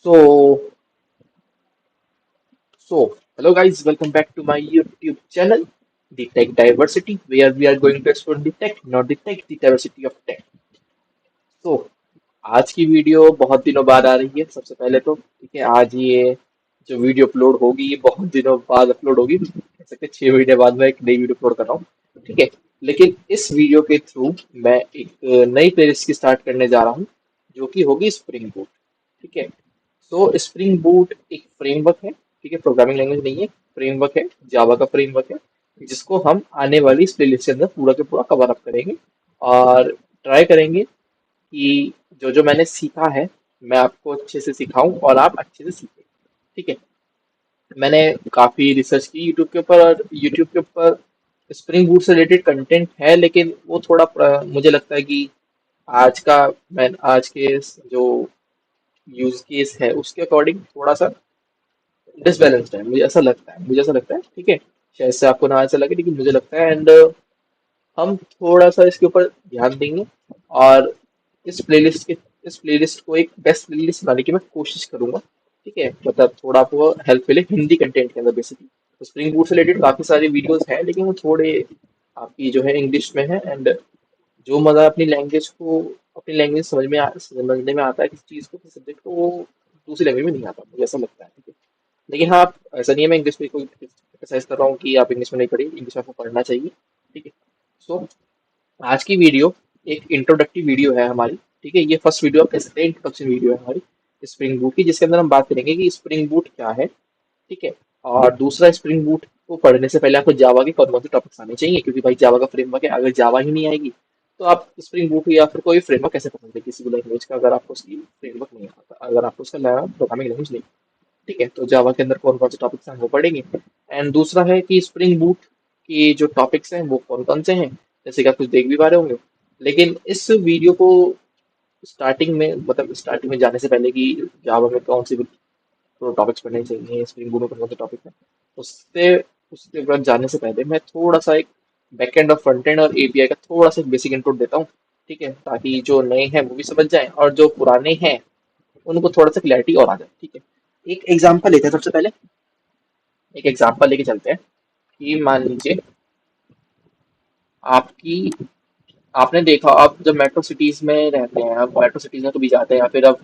So, hello guys, welcome back to my YouTube channel, The Tech Diversity, where we are going to explore the tech, not the tech, the diversity of tech. So, आज की video बहुत दिनों बाद आ रही है। सबसे पहले तो ठीक है, आज ये जो वीडियो अपलोड होगी ये बहुत दिनों बाद अपलोड होगी, कह सकते हैं 6 महीने बाद मैं एक नई वीडियो अपलोड कर रहा हूँ। ठीक है, लेकिन इस वीडियो के थ्रू मैं एक नई प्लेलिस्ट की स्टार्ट करने जा रहा हूँ, जो कि होगी स्प्रिंग बूट। ठीक है, तो स्प्रिंग बूट एक फ्रेमवर्क है। ठीक है, प्रोग्रामिंग लैंग्वेज नहीं है, फ्रेमवर्क है, जावा का फ्रेमवर्क है, जिसको हम आने वाली इस प्लेलिस्ट के अंदर पूरा के पूरा कवर अप करेंगे और ट्राई करेंगे कि जो जो मैंने सीखा है मैं आपको अच्छे से सिखाऊं और आप अच्छे से सीखें। ठीक है, मैंने काफी रिसर्च की यूट्यूब के ऊपर, और यूट्यूब के ऊपर स्प्रिंग बूट से रिलेटेड कंटेंट है, लेकिन वो थोड़ा मुझे लगता है कि आज का मैं आज के जो यूज केस है उसके अकॉर्डिंग थोड़ा सा डिसबैलेंस्ड है, मुझे ऐसा लगता है। ठीक है, शायद से आपको ना ऐसा लगे, लेकिन मुझे लगता है। एंड हम थोड़ा सा इसके ऊपर ध्यान देंगे और इस प्लेलिस्ट के इस प्लेलिस्ट को एक बेस्ट प्लेलिस्ट बनाने की मैं कोशिश करूंगा। ठीक है, मतलब थोड़ा आपको हेल्प मिले हिंदी कंटेंट के अंदर। बेसिकली तो स्प्रिंग बूट से रिलेटेड काफी सारे वीडियोस हैं, लेकिन वो थोड़े आपकी जो है इंग्लिश में है। एंड जो मजा अपनी लैंग्वेज समझने में आता है किसी चीज को, किसी सब्जेक्ट को, वो दूसरी लैंग्वेज में नहीं आता, मुझे ऐसा लगता है। ठीक है, लेकिन हाँ, ऐसा नहीं है मैं इंग्लिश में कोई एक्सरसाइज कर रहा हूँ कि आप इंग्लिश में नहीं पढ़िए, इंग्लिश आपको पढ़ना चाहिए। ठीक है, सो आज की वीडियो एक इंट्रोडक्टिव वीडियो है हमारी। ठीक है, ये फर्स्ट वीडियो आप कह सकते हैं, इंट्रोडक्शन वीडियो है हमारी स्प्रिंग बूट की, जिसके अंदर हम बात करेंगे कि स्प्रिंग बूट क्या है। ठीक है, और दूसरा, स्प्रिंग बूट को पढ़ने से पहले आपको जावा के कौन कौन से टॉपिक्स आने चाहिए, क्योंकि भाई जावा का फ्रेमवर्क है, अगर जावा ही नहीं आएगी तो आप स्प्रिंग बूट या फिर कोई फ्रेमवर्क कैसे पढ़ोगे किसी भी लैंग्वेज का, अगर आपको उसकी फ्रेमवर्क नहीं आता, अगर आपको उसका प्रोग्रामिंग लैंग्वेज नहीं। ठीक है, तो जावा के अंदर कौन कौन से टॉपिक्स हैं वो पढ़ेंगे। एंड दूसरा है कि स्प्रिंग बूट की जो टॉपिक्स हैं वो कौन कौन से हैं, जैसे कि आप कुछ देख भी पा रहे होंगे। लेकिन इस वीडियो को स्टार्टिंग में जाने से पहले कि जावा में कौन सी टॉपिक्स पढ़ने चाहिए, स्प्रिंग बूट में कौन कौन से टॉपिक हैं, उससे उसके बाद जाने से पहले मैं थोड़ा सा एक बैकएंड और फ्रंट एंड और एपीआई का थोड़ा सा बेसिक इनपुट देता हूँ। ठीक है, ताकि जो नए हैं वो भी समझ जाएं और जो पुराने हैं उनको थोड़ा सा क्लैरिटी और आ जाए। ठीक है, एक एग्जांपल लेते हैं सबसे पहले, एक एग्जांपल लेके चलते हैं कि मान लीजिए आपकी आपने देखा, आप जब मेट्रो सिटीज में रहते हैं, आप मेट्रो सिटीज में कभी जाते हैं या फिर आप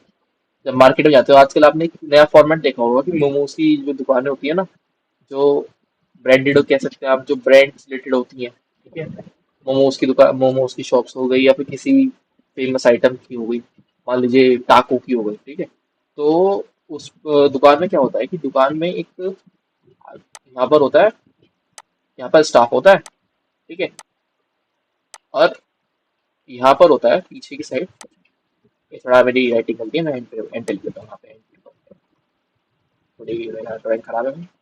जब मार्केट में जाते हो, आजकल आपने एक नया फॉर्मेट देखा होगा कि मोमोज की जो दुकानें होती है ना, जो ब्रांडेड कह सकते हैं आप, जो ब्रांड रिलेटेड होती हैं। ठीक है, मोमोज की दुकान, मोमोज की शॉप्स हो गई या फिर किसी भी फेमस आइटम की हो गई, मान लीजिए टाको की हो गई। ठीक है, तो उस दुकान में क्या होता है कि दुकान में एक यहाँ पर होता है, यहाँ पर स्टाफ होता है। ठीक है, और यहाँ पर होता है पीछे की साइड, ये थोड़ा मेरी राइटिंग गलती है, मैं एंटेल करता हूँ यहाँ पे, थोड़ी मेरा ड्राइंग खराब है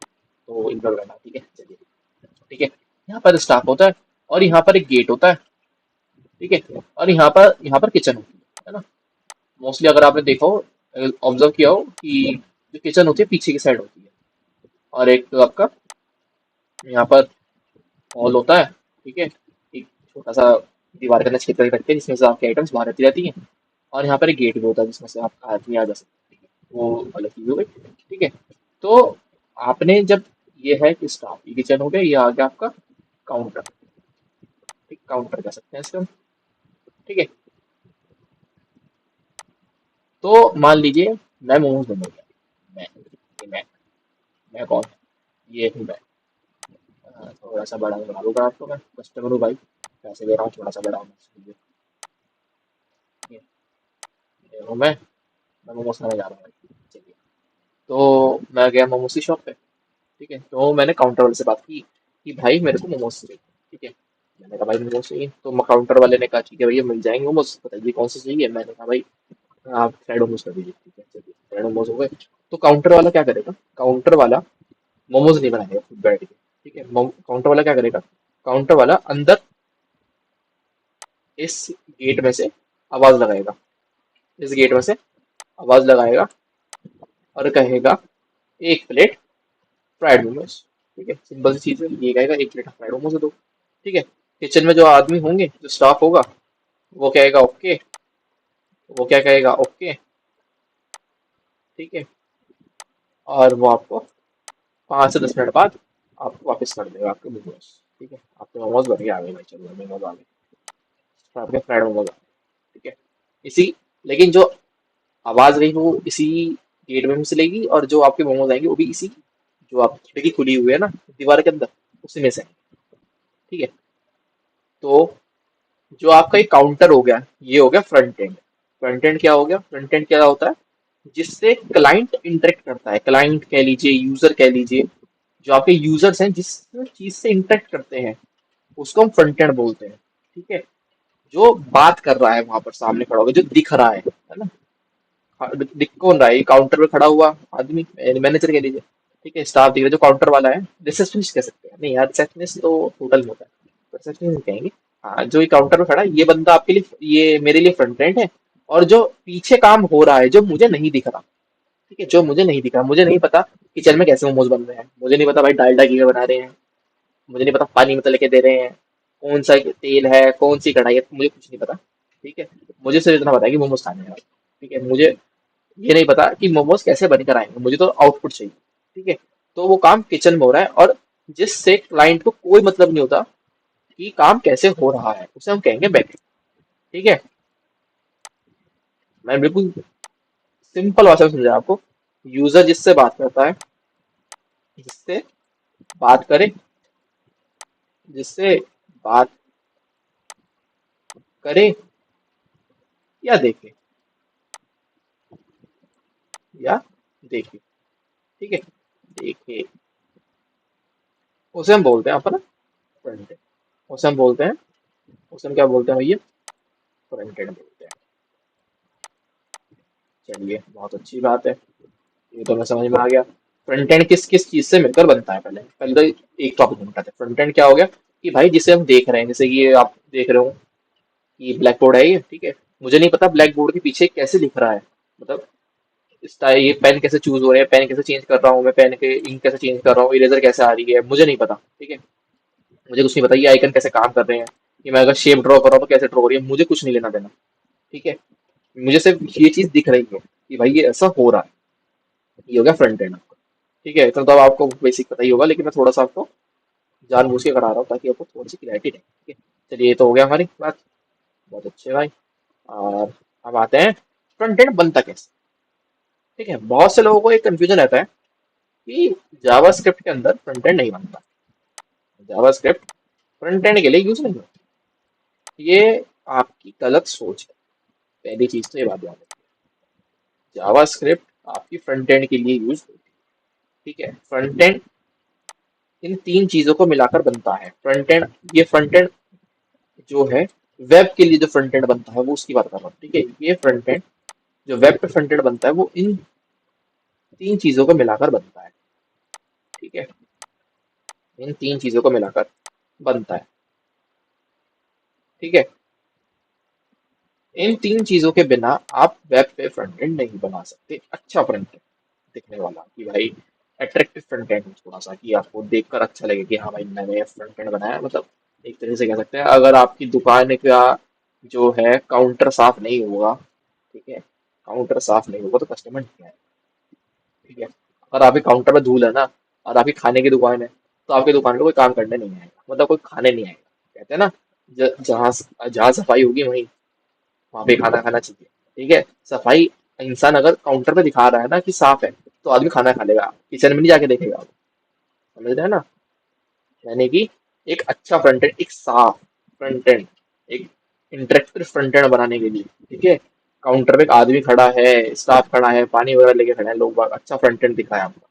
तो इग्नोर करना। ठीक है, चलिए। ठीक है, यहाँ पर स्टाफ होता है और यहाँ पर एक गेट होता है। ठीक है, और यहाँ पर किचन होती है ना। मोस्टली अगर आपने देखा हो, ऑब्जर्व किया हो कि जो किचन होती है पीछे की साइड होती है, और एक तो आपका यहाँ पर हॉल होता है। ठीक है, एक छोटा सा दीवार के अंदर छेद करके रखते हैं जिसमें से आपकी आइटम्स बाहर आती रहती हैं, और यहाँ पर एक गेट भी होता है जिसमें से आपका आदमी आ जा सकता है। वो अलग चीज हो गई। ठीक है, तो आपने जब ये है कि स्टाफ की किचन हो गया, ये आ गया आपका काउंटर। ठीक, काउंटर कह सकते हैं इसको हम। ठीक है, तो मान लीजिए मैं मोमोज बन गया। मैं मैं कौन, ये हूँ मैं। थोड़ा सा बड़ा बना दूंगा आपको, मैं कस्टमर हूँ भाई, पैसे दे रहा हूँ, थोड़ा सा बड़ा होना चाहिए। ये हूँ मैं मोमोज खाने जा रहा हूँ भाई। चलिए, तो मैं गया मोमोज की शॉप पे। ठीक है, तो मैंने काउंटर वाले से बात की कि भाई मेरे को मोमोज चाहिए। ठीक है, मैंने कहा भाई मोमोज चाहिए, तो काउंटर वाले ने कहा ठीक है भैया मिल जाएंगे मोमोज, बताइए कौन से चाहिए। मैंने कहा भाई आप फ्राइड मोमोज कर दीजिए। ठीक है, चलिए फ्राइड मोमोज हो गए। तो काउंटर वाला क्या करेगा, काउंटर वाला मोमोज नहीं बनाएगा खुद बैठ के। ठीक है, काउंटर वाला क्या करेगा, काउंटर वाला अंदर इस गेट में से आवाज लगाएगा, इस गेट में से आवाज लगाएगा और कहेगा एक प्लेट फ्राइड मोमोज। ठीक है, सिंपल सी चीज है, ये कहेगा एक प्लेट फ्राइड मोमोज दो। ठीक है, किचन में जो आदमी होंगे, जो स्टाफ होगा, वो कहेगा ओके, वो क्या कहेगा ओके, ठीक है, और वो आपको 5 से 10 मिनट बाद आपको वापस कर देगा आपके मोमोज। ठीक है, आपके मोमोज बन के आ गए भाई, चलो मोमोज आ गए, तो आपके फ्राइड मोमोज आ गए। ठीक है, इसी, लेकिन जो आवाज गई वो इसी गेटवे में से लेगी, और जो आपके मोमोज आएंगे वो भी इसी, जो आप खिड़की खुली हुई है ना दीवार के अंदर, उसी में से आएंगे। ठीक है, तो जो आपका एक काउंटर हो गया, ये हो गया फ्रंट एंड। फ्रंट एंड क्या हो गया? फ्रंट एंड क्या होता है? जिससे क्लाइंट इंटरेक्ट करता है, क्लाइंट कह लीजिए, यूजर कह लीजिए, जो आपके यूजर्स हैं जिस चीज से इंटरेक्ट करते हैं, उसको हम फ्रंट एंड बोलते हैं। ठीक है, जो बात कर रहा है वहां पर सामने खड़ा होकर, जो दिख रहा है ना। हाँ, दिख कौन रहा है? काउंटर पे खड़ा हुआ आदमी, मैनेजर कह लीजिए। ठीक है, स्टाफ दिख रहा है जो काउंटर वाला है, रिसेप्शनिस्ट कह सकते हैं, नहीं यार रिसेप्शनिस्ट तो होटल में होता है, रिसेप्शनिस्ट कहेंगे। हाँ, जो ये काउंटर पे खड़ा है ये बंदा आपके लिए, ये मेरे लिए फ्रंट एंड है। और जो पीछे काम हो रहा है जो मुझे नहीं दिख रहा, ठीक है, जो मुझे नहीं दिख रहा, मुझे नहीं पता किचन में कैसे मोमोज बन रहे हैं, मुझे नहीं पता भाई डालडा घी में बना रहे हैं, मुझे नहीं पता पानी में तल के दे रहे हैं, कौन सा तेल है, कौन सी कढ़ाई है, मुझे कुछ नहीं पता। ठीक है, मुझे सिर्फ इतना पता है कि मोमोज खाने हैं। ठीक है, मुझे ये नहीं पता कि मोमोज कैसे बनकर आएंगे, मुझे तो आउटपुट चाहिए। ठीक है, तो वो काम किचन में हो रहा है, और जिससे क्लाइंट को कोई मतलब नहीं होता कि काम कैसे हो रहा है, उसे हम कहेंगे बैकएंड। ठीक है, मैं बिल्कुल सिंपल भाषा में समझा आपको। यूजर जिससे बात करता है, जिससे बात करे, जिससे बात करे या देखे, या देखे। ठीक है, देखे, उसे हम बोलते हैं अपना फ्रंट एंड। उसे हम बोलते हैं, उसे हम क्या बोलते हैं भैया? फ्रंट एंड बोलते हैं। चलिए, बहुत अच्छी बात है, ये तो मैं समझ में आ गया। फ्रंट एंड किस किस चीज से मिलकर बनता है? पहले पहले तो एक टॉपिक निपटाते हैं। फ्रंट एंड क्या हो गया? कि भाई जिसे हम देख रहे हैं, जैसे कि ये आप देख रहे हो कि ब्लैक बोर्ड है ये, ठीक है, मुझे नहीं पता ब्लैक बोर्ड के पीछे कैसे लिख रहा है, मतलब स्टाइल, ये पेन कैसे चूज हो रहे हैं, पेन कैसे चेंज कर रहा हूँ मैं, पेन के इंक कैसे चेंज कर रहा हूँ, इरेजर कैसे आ रही है, मुझे नहीं पता। ठीक है, मुझे कुछ नहीं पता ये आइकन कैसे काम कर रहे हैं, कि मैं अगर शेप ड्रॉ कर रहा हूँ तो कैसे ड्रॉ हो रही है, मुझे कुछ नहीं लेना देना। ठीक है, मुझे सिर्फ ये चीज दिख रही है कि भाई ये ऐसा हो रहा है, ये हो गया फ्रंट एंड आपका। ठीक है, इतना तो अब आपको बेसिक पता ही होगा, लेकिन मैं थोड़ा सा आपको जानबूझ के करा रहा हूँ ताकि आपको थोड़ी सी क्लैरिटी रहे। ठीक है, चलिए ये तो हो गया हमारी बात, बहुत अच्छे भाई। और अब आते हैं फ्रंट एंड बनता कैसे। ठीक है, बहुत से लोगों को एक कंफ्यूजन रहता है कि जावास्क्रिप्ट के अंदर फ्रंट एंड नहीं बनता, जावास्क्रिप्ट फ्रंट एंड के लिए यूज नहीं होता। ये आपकी गलत सोच है, पहली चीज तो ये बात याद रखिए। जावास्क्रिप्ट आपकी फ्रंट एंड के लिए यूज होती है। ठीक है, फ्रंट एंड इन तीन चीजों को मिलाकर बनता है फ्रंट एंड। ये फ्रंट एंड जो है, वेब के लिए जो फ्रंट एंड बनता है वो उसकी बात कर रहा हूँ। ठीक है, ये फ्रंट एंड जो वेब पे फ्रंट एंड बनता है वो इन तीन चीजों को मिलाकर बनता है। ठीक है, इन तीन चीजों को मिलाकर बनता है। ठीक है, इन तीन चीजों के बिना आप वेब पे फ्रंट एंड नहीं बना सकते, अच्छा फ्रंट एंड दिखने वाला, कि भाई अट्रैक्टिव फ्रंट एंड थोड़ा सा, कि आपको देखकर अच्छा लगे कि हाँ भाई मैंने फ्रंट एंड बनाया, मतलब एक तरह से कह सकते हैं, अगर आपकी दुकान का जो है काउंटर साफ नहीं होगा, ठीक है, काउंटर साफ नहीं होगा तो कस्टमर नहीं आएगा। ठीक है, अगर आपके काउंटर में धूल है ना, और आपकी खाने की दुकान है, तो आपकी दुकान पे कोई काम करने नहीं आएगा, मतलब कोई खाने नहीं आएगा। कहते हैं ना, जहाँ जहाँ सफाई होगी वहीं वहां पे खाना खाना चाहिए। ठीक है, सफाई, इंसान अगर काउंटर पे दिखा रहा है ना कि साफ है, तो आदमी खाना खा लेगा, किचन में नहीं जाके देखेगा। समझ रहे हैं ना? यानी कि एक अच्छा फ्रंट एंड, एक साफ फ्रंट एंड, एक इंटरेक्टिव फ्रंट एंड बनाने के लिए, ठीक है, काउंटर पे एक आदमी खड़ा है, स्टाफ खड़ा है, पानी वगैरह लेके खड़े हैं लोग बाग, अच्छा फ्रंट एंड दिखाया आपको।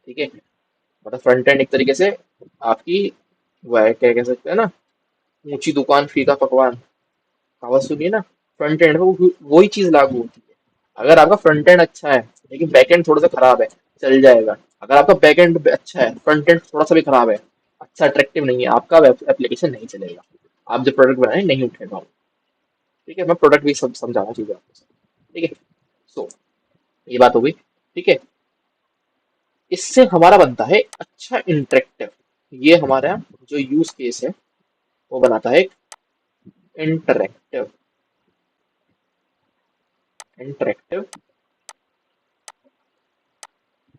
ठीक है, मतलब फ्रंट एंड एक तरीके से आपकी वो है, क्या कह सकते हैं ना, ऊंची दुकान फीका पकवान, कहावत सुनिए ना, फ्रंट एंड में वही चीज लागू होती है। अगर आपका फ्रंट एंड अच्छा है लेकिन बैक एंड थोड़ा सा खराब है, चल जाएगा। अगर आपका बैक एंड अच्छा है, फ्रंट एंड थोड़ा सा भी खराब है, अच्छा अट्रैक्टिव नहीं है, आपका एप्लीकेशन नहीं चलेगा, आप जो प्रोडक्ट बनाए नहीं उठेगा वो। ठीक है, मैं प्रोडक्ट भी सब समझाना चाहिए आपको। ठीक है, सो ये बात हो गई। ठीक है, इससे हमारा बनता है अच्छा इंटरेक्टिव, ये हमारा जो यूज केस है वो बनाता है इंटरेक्टिव, इंटरेक्टिव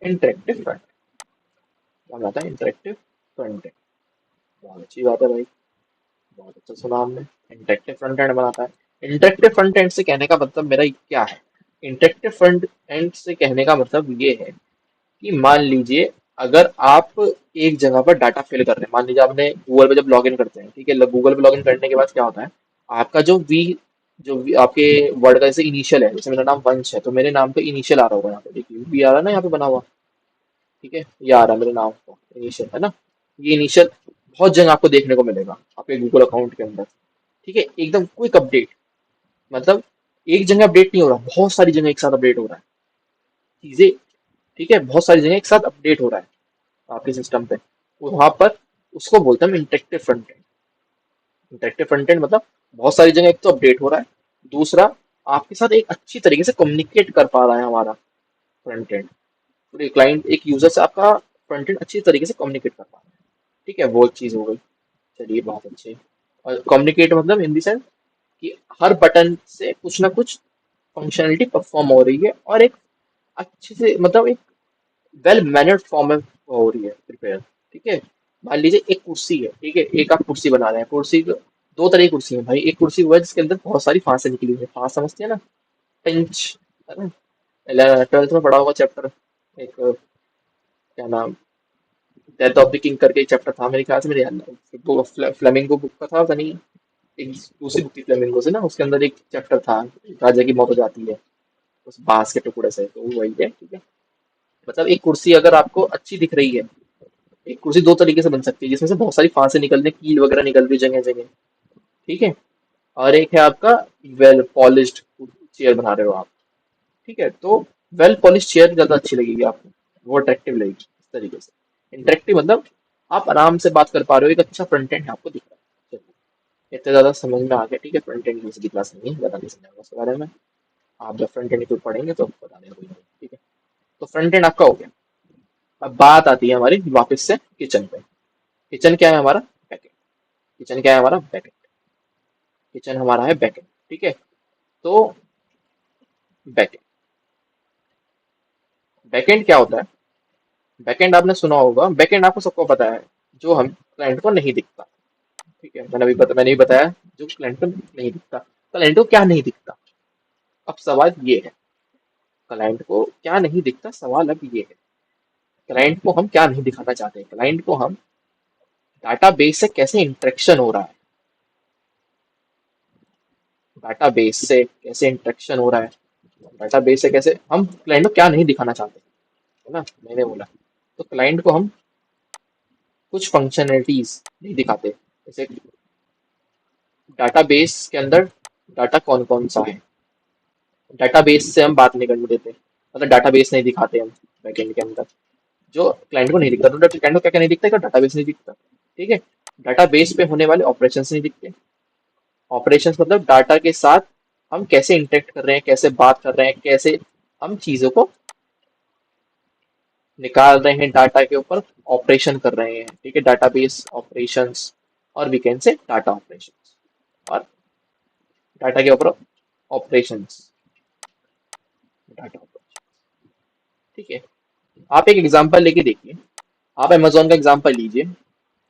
इंटरेक्टिव फ्रंट, क्या बनाता है इंटरेक्टिव फ्रंट एंड। बहुत अच्छी बात है भाई, बहुत अच्छा सुना हमने। इंटरेक्टिव फ्रंट एंड बनाता है। इंटरेक्टिव फ्रंट एंड से कहने का मतलब मेरा क्या है? इंटरेक्टिव फ्रंट एंड से कहने का मतलब ये है कि मान लीजिए अगर आप एक जगह पर डाटा फिल कर रहे हैं, मान लीजिए आपने गूगल पे जब लॉगिन करते हैं, ठीक है, गूगल पे लॉगिन करने के बाद क्या होता है, आपका आपके वर्ड का जैसे इनिशियल है, जैसे मेरा नाम वंश है तो मेरे नाम पे इनिशियल आ रहा होगा, यहाँ पे देखिए भी आ रहा है ना यहाँ पे बना हुआ, ठीक है, ये आ रहा है मेरे नाम को इनिशियल है ना। ये इनिशियल बहुत जगह आपको देखने को मिलेगा आपके गूगल अकाउंट के अंदर, ठीक है, एकदम क्विक अपडेट, मतलब एक जगह अपडेट नहीं हो रहा, बहुत सारी जगह एक साथ अपडेट हो रहा है चीजें, ठीक है, बहुत सारी जगह एक साथ अपडेट हो रहा है आपके सिस्टम पे, वहां पर उसको बोलते हैं interactive front end. Interactive front end मतलब बहुत सारी जगह एक तो अपडेट हो रहा है, दूसरा आपके साथ एक अच्छी तरीके से कम्युनिकेट कर पा रहा है हमारा फ्रंट एंड, पूरे क्लाइंट एक यूजर से आपका फ्रंट एंड अच्छी तरीके से कम्युनिकेट कर पा रहा है, ठीक है, वो चीज हो गई। चलिए बहुत अच्छे। और कम्युनिकेट मतलब इन दी सेंस कि हर बटन से कुछ ना कुछ फंक्शनलिटी परफॉर्म हो रही है और एक अच्छे से मतलब एक वेल मैनर्ड फॉर्म में हो रही है प्रिपेयर, ठीक है। मान लीजिए एक कुर्सी है, ठीक है, एक आप कुर्सी बना रहे हैं, दो तरह की कुर्सी है भाई, एक कुर्सी वो है जिसके अंदर बहुत सारी फांसें निकली हुई है, फांस समझते हैं ना, पिंच, है ना, 12th में पढ़ा होगा चैप्टर, एक क्या नाम, डेथ ऑफ द किंग करके एक चैप्टर था मेरे ख्याल से, मेरे याद नहीं, वो फ्लेमिंगो बुक का था पता नहीं, एक दूसरी बुक थी फ्लेमिंगो से ना, उसके अंदर एक चैप्टर था, राजा की मौत हो जाती है उस बांस के टुकड़े से, तो वो वही है, ठीक है। मतलब एक कुर्सी अगर आपको अच्छी दिख रही है, एक कुर्सी दो तरीके से बन सकती है जिसमें से बहुत सारी फांसें निकल रही, कील वगैरह निकल रही जगह जगह, ठीक है। और एक है आपका वेल पॉलिश्ड चेयर बना रहे हो आप, ठीक है, तो वेल पॉलिश चेयर ज्यादा अच्छी लगेगी आपको, वो अट्रैक्टिव लगेगी इस तरीके से। इंटरेक्टिव मतलब आप आराम से बात कर पा रहे हो, एक अच्छा फ्रंट एंड आपको दिख रहा है। चलिए, इतना ज्यादा समझ में आ गया, ठीक है, फ्रंट एंड की क्लास नहीं है, ज्यादा नहीं समझाऊंगा इसके बारे में, आप जब फ्रंट एंड को पढ़ेंगे तो बता देंगे कोई नहीं, ठीक है। तो फ्रंट एंड आपका हो गया। अब बात आती है हमारी वापस से किचन पे। किचन क्या है हमारा? बैकएंड। किचन क्या है हमारा? बैकएंड। किचन हमारा है बैकएंड, ठीक है। तो बैकएंड, बैकएंड क्या होता है? बैकएंड आपने सुना होगा, बैकएंड आपको सबको पता है, जो हम क्लाइंट को नहीं दिखता, ठीक है, मैंने भी बताया, जो क्लाइंट को नहीं दिखता। क्लाइंट को क्या नहीं दिखता? अब सवाल ये है, क्लाइंट को क्या नहीं दिखता, सवाल अब ये है, क्लाइंट को हम क्या नहीं दिखाना चाहते हैं, क्लाइंट को हम डाटाबेस से कैसे इंटरेक्शन हो रहा है, डाटाबेस से कैसे इंटरेक्शन हो रहा है, डाटाबेस से कैसे, हम क्लाइंट को क्या नहीं दिखाना चाहते, है ना, मैंने बोला, तो क्लाइंट को हम कुछ फंक्शनलिटीज नहीं दिखाते, जैसे डाटाबेस के अंदर डाटा कौन कौन सा है, डाटाबेस से हम बात नहीं करने देते, मतलब डाटाबेस नहीं दिखाते हम बैकएंड के अंदर, जो क्लाइंट को नहीं दिखता, तो क्लाइंट को क्या क्या नहीं दिखता है, डाटाबेस नहीं दिखता, ठीक है। डाटाबेस पे होने वाले ऑपरेशंस नहीं दिखते, ऑपरेशंस मतलब डाटा के साथ हम कैसे इंटरेक्ट कर रहे हैं, कैसे बात कर रहे हैं, कैसे हम चीजों को निकाल रहे हैं डाटा के ऊपर, ऑपरेशन कर रहे हैं, ठीक है, डाटाबेस ऑपरेशंस, और we can say data operations, और डाटा के ऊपर ऑपरेशंस, डाटा ऑपरेशन, ठीक है। आप एक एग्जांपल लेके देखिए, आप अमेजोन का एग्जांपल लीजिए।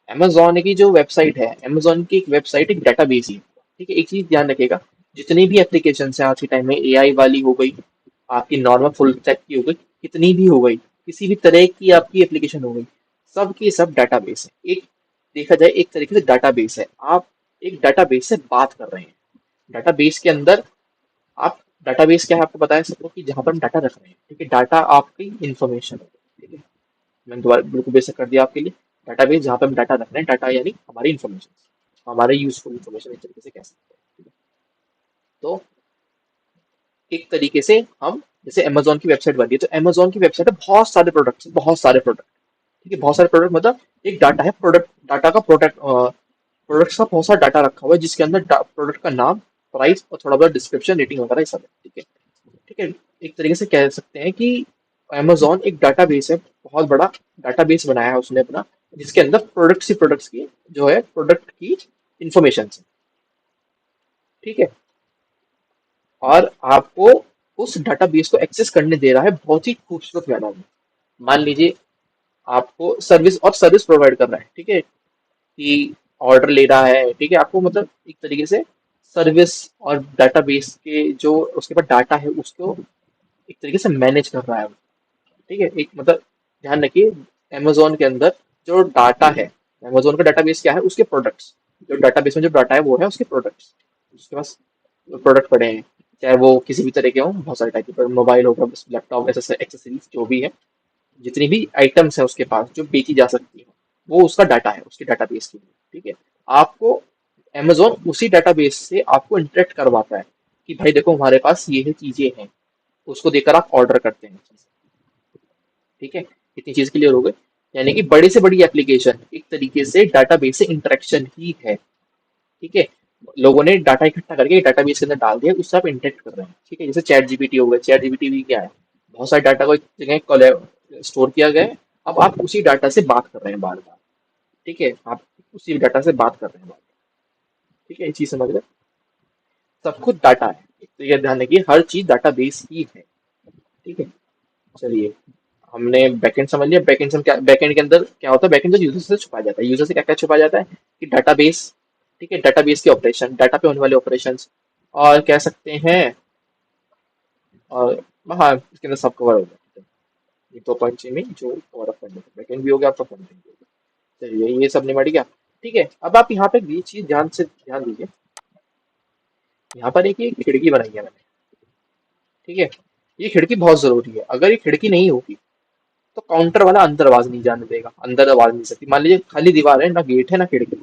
अमेजोन की जो वेबसाइट है, अमेजोन की एक वेबसाइट एक डेटाबेस ही है, ठीक है। एक चीज ध्यान रखिएगा, जितनी भी एप्लीकेशन है आज के टाइम में, एआई वाली हो गई, आपकी नॉर्मल फुल स्टैक की हो गई, कितनी भी हो गई, किसी भी तरह की आपकी एप्लीकेशन हो गई, सब की सब डाटाबेस है, एक देखा जाए एक तरीके से डाटाबेस है, आप एक डाटाबेस से बात कर रहे हैं। डाटाबेस के अंदर आप, डाटाबेस क्या है आपको पता है सबको, कि जहां पर हम डाटा रख रहे हैं, ठीक है, डाटा आपकी इंफॉर्मेशन है, ठीक है, मैंने दोबारा बिल्कुल बेसिक कर दिया आपके लिए। डाटाबेस जहाँ पे हम डाटा रख रहे हैं, डाटा यानी हमारी इन्फॉर्मेशन, हमारे यूजफुल इन्फॉर्मेशन एक तरीके से कह सकते हैं, ठीक है? तो एक तरीके से हम, जैसे अमेजोन की वेबसाइट बन रही है, तो अमेजोन की वेबसाइट में बहुत सारे प्रोडक्ट्स, बहुत सारे प्रोडक्ट, ठीक है, बहुत सारे प्रोडक्ट मतलब एक डाटा है, प्रोडक्ट डाटा का प्रोडक्ट्स का बहुत सारा डाटा रखा हुआ है, जिसके अंदर प्रोडक्ट का नाम, प्राइस और थोड़ा बहुत डिस्क्रिप्शन, रेटिंग वगैरह ये सब है, ठीक है, ठीक है। एक तरीके से कह सकते हैं कि अमेजोन एक डाटाबेस है, बहुत बड़ा डाटाबेस बनाया है उसने अपना, जिसके अंदर प्रोडक्ट्स की जो है प्रोडक्ट की इंफॉर्मेशन है, ठीक है, और आपको उस डाटाबेस को एक्सेस करने दे रहा है बहुत ही खूबसूरत मैनर में, मान लीजिए आपको सर्विस और सर्विस प्रोवाइड कर रहा है, ठीक है, कि ऑर्डर ले रहा है, ठीक है, आपको मतलब एक तरीके से सर्विस और डाटाबेस के जो उसके पास डाटा है उसको एक तरीके से मैनेज कर रहा है, ठीक है, एक मतलब ध्यान रखिए, अमेजोन के अंदर जो डाटा है, अमेजोन का डाटाबेस क्या है, उसके प्रोडक्ट्स, जो डाटाबेस में जो डाटा है वो है उसके प्रोडक्ट्स, उसके पास प्रोडक्ट पड़े हैं, चाहे वो किसी भी तरह के हों, बहुत सारे टाइप के, मोबाइल होगा, लैपटॉप, एक्सेसरीज जो भी है, जितनी भी आइटम्स है उसके पास जो बेची जा सकती है, वो उसका डाटा है, उसके डाटाबेस के लिए, ठीक है। आपको अमेजोन उसी डाटाबेस से आपको इंटरेक्ट करवाता है कि भाई देखो हमारे पास ये चीजें हैं, उसको देखकर आप ऑर्डर करते हैं, ठीक है। इतनी चीज क्लियर हो गई, यानी कि बड़ी से बड़ी एप्लीकेशन एक तरीके से डाटाबेस से इंटरेक्शन ही है, ठीक है। लोगों ने डाटा इकट्ठा करके डाटाबेस के अंदर डाल दिया, उससे आप इंटरेक्ट कर रहे हैं, ठीक है। जैसे चैट जीपीटी हो गया, चैट जीपीटी भी क्या है, बहुत सारे डाटा को एक जगह स्टोर किया गया है, अब आप उसी डाटा से बात कर रहे हैं बार बार, ठीक है, आप उसी डाटा से बात कर रहे हैं बार बार, ठीक है, ये चीज समझ रहे हैं? सब कुछ डाटा है, तो ये ध्यान रखिए हर चीज डाटा बेस ही है, ठीक है। चलिए, हमने बैकएंड समझ लिया, बैकएंड से क्या, बैकएंड के अंदर क्या होता है, बैकएंड जो यूजर से छुपाया जाता है, यूजर से क्या क्या छुपाया जाता है कि डाटाबेस, ठीक है, डाटाबेस के ऑपरेशन, डाटा पे होने वाले ऑपरेशंस, और कह सकते हैं, और हाँ इसके अंदर सब कवर हो जाता है, ये तो पॉइंट में जो कवर अप करने, बैकएंड भी हो गया आपका, फ्रंट एंड भी हो गया, चलिए ये सब निपट गया, ठीक है। अब आप यहाँ पे ये चीज ध्यान से ध्यान दीजिए, यहाँ पर एक ये खिड़की बनाई है मैंने, ठीक है, ये खिड़की बहुत जरूरी है, अगर ये खिड़की नहीं होगी तो काउंटर वाला अंदर आवाज नहीं जाने देगा, अंदर आवाज नहीं सकती, मान लीजिए खाली दीवार है, ना गेट है ना खिड़की है,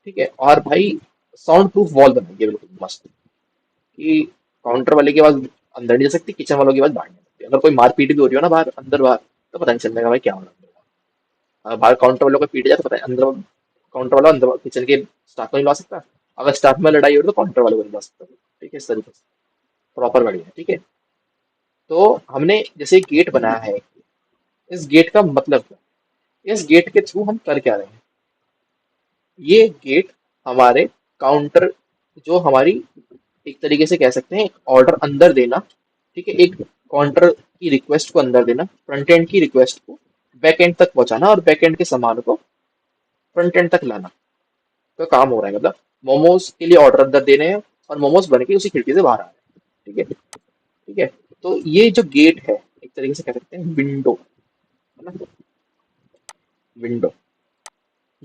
ठीक है, और भाई साउंड प्रूफ वॉल बनाइए बिल्कुल मस्त, कि काउंटर वाले की आवाज अंदर नहीं जा सकती, किचन वालों की आवाज बाहर नहीं जा सकती, अगर कोई मारपीट भी हो रही हो ना बाहर, अंदर बाहर, तो पता नहीं चल जाएगा भाई क्या हो रहा है, अगर बाहर काउंटर वालों को पीट जाए तो पता है अंदर, काउंटर वाला अंदर किचन के स्टाफ को नहीं ला सकता, अगर स्टाफ में लड़ाई हो रही तो काउंटर वाले को नहीं ला सकता, ठीक है, इस तरीके से प्रॉपर बढ़िया, ठीक है। तो हमने जैसे गेट बनाया है, इस गेट का मतलब क्या, इस गेट के थ्रू हम कर क्या रहे हैं, ये गेट हमारे काउंटर, जो हमारी एक तरीके से कह सकते हैं ऑर्डर अंदर देना, ठीक है, एक काउंटर की रिक्वेस्ट को अंदर देना, फ्रंट एंड की रिक्वेस्ट को बैक एंड तक पहुंचाना, और बैक एंड के सामान को फ्रंट एंड तक लाना का काम हो रहा है, मतलब मोमोज के लिए ऑर्डर अंदर दे रहे हैं और मोमोज बन के उसी खिड़की से बाहर आ रहे हैं, ठीक है, ठीक है। तो ये जो गेट है एक तरीके से कह सकते हैं विंडो, है ना, विंडो,